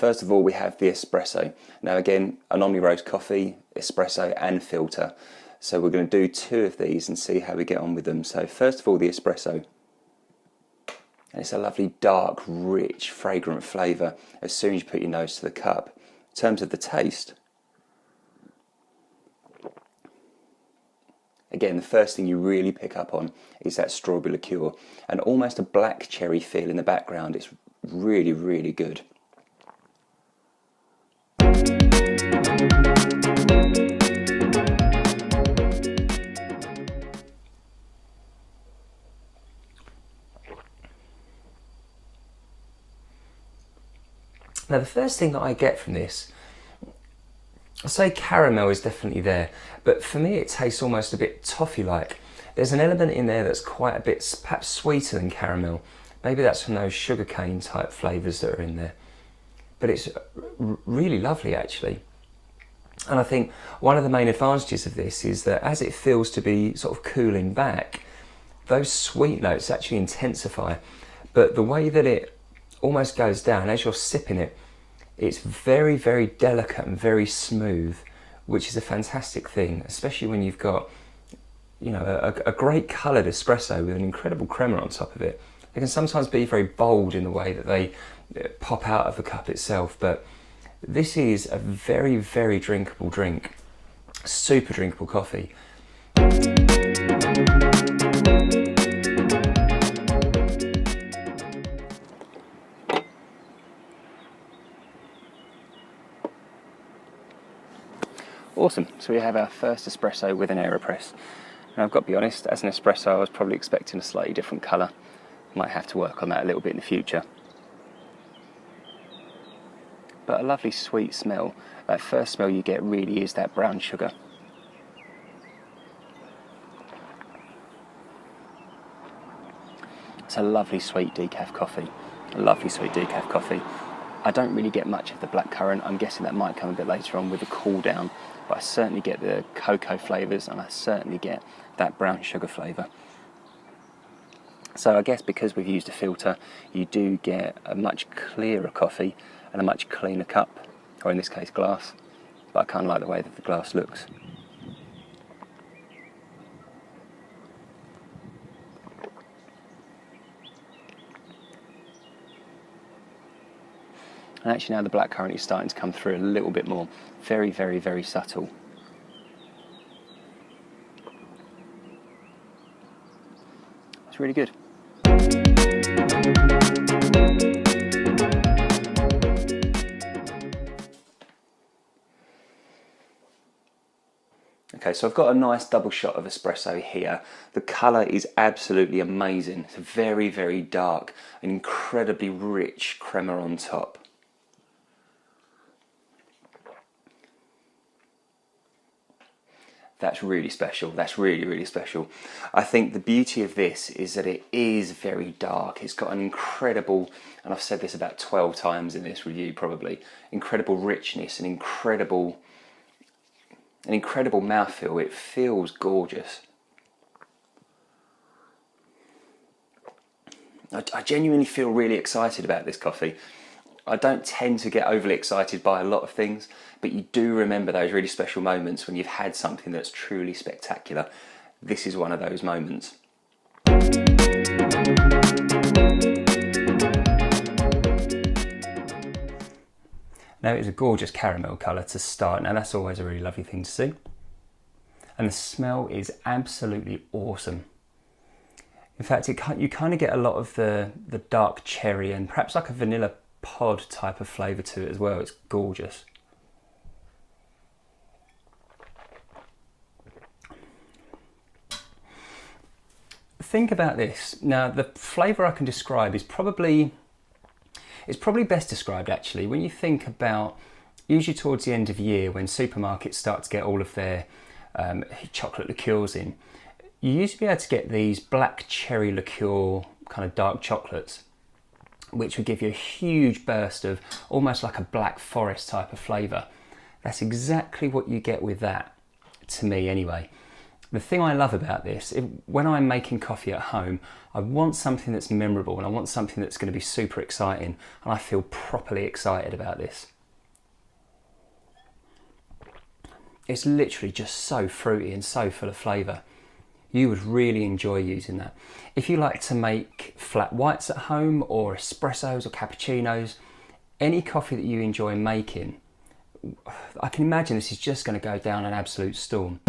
first of all, we have the espresso. Now again, an omni roast coffee, espresso and filter. So we're going to do 2 of these and see how we get on with them. So first of all, the espresso. And it's a lovely, dark, rich, fragrant flavour as soon as you put your nose to the cup. In terms of the taste, again, the first thing you really pick up on is that strawberry liqueur and almost a black cherry feel in the background. It's really, really good. Now the first thing that I get from this, I say caramel is definitely there, but for me it tastes almost a bit toffee-like. There's an element in there that's quite a bit perhaps sweeter than caramel. Maybe that's from those sugarcane type flavours that are in there. But it's really lovely actually. And I think one of the main advantages of this is that as it feels to be sort of cooling back, those sweet notes actually intensify. But the way that it almost goes down as you're sipping it, it's very, very delicate and very smooth, which is a fantastic thing, especially when you've got, you know, a great coloured espresso with an incredible crema on top of it. They can sometimes be very bold in the way that they pop out of the cup itself, but this is a very, very drinkable drink, super drinkable coffee. Awesome, so we have our first espresso with an AeroPress. And I've got to be honest, as an espresso I was probably expecting a slightly different colour. Might have to work on that a little bit in the future. But a lovely sweet smell. That first smell you get really is that brown sugar. It's a lovely sweet decaf coffee. A lovely sweet decaf coffee. I don't really get much of the blackcurrant. I'm guessing that might come a bit later on with the cool down, but I certainly get the cocoa flavours and I certainly get that brown sugar flavour. So I guess because we've used a filter, you do get a much clearer coffee and a much cleaner cup, or in this case glass, but I kind of like the way that the glass looks. And actually now the blackcurrant is starting to come through a little bit more. Very, very, very subtle. It's really good. Okay, so I've got a nice double shot of espresso here. The colour is absolutely amazing. It's very, very dark, an incredibly rich crema on top. That's really special. That's really, really special. I think the beauty of this is that it is very dark. It's got an incredible, and I've said this about 12 times in this review probably, incredible richness, an incredible mouthfeel. It feels gorgeous. I genuinely feel really excited about this coffee. I don't tend to get overly excited by a lot of things, but you do remember those really special moments when you've had something that's truly spectacular. This is one of those moments. Now it's a gorgeous caramel colour to start. Now that's always a really lovely thing to see. And the smell is absolutely awesome. In fact, you kind of get a lot of the dark cherry and perhaps like a vanilla pod type of flavour to it as well. It's gorgeous. Think about this. Now the flavour I can describe is probably best described actually when you think about usually towards the end of year when supermarkets start to get all of their chocolate liqueurs in. You used to be able to get these black cherry liqueur kind of dark chocolates, which would give you a huge burst of almost like a black forest type of flavour. That's exactly what you get with that, to me anyway. The thing I love about this, when I'm making coffee at home, I want something that's memorable and I want something that's going to be super exciting, and I feel properly excited about this. It's literally just so fruity and so full of flavour. You would really enjoy using that. If you like to make flat whites at home or espressos or cappuccinos, any coffee that you enjoy making, I can imagine this is just going to go down an absolute storm.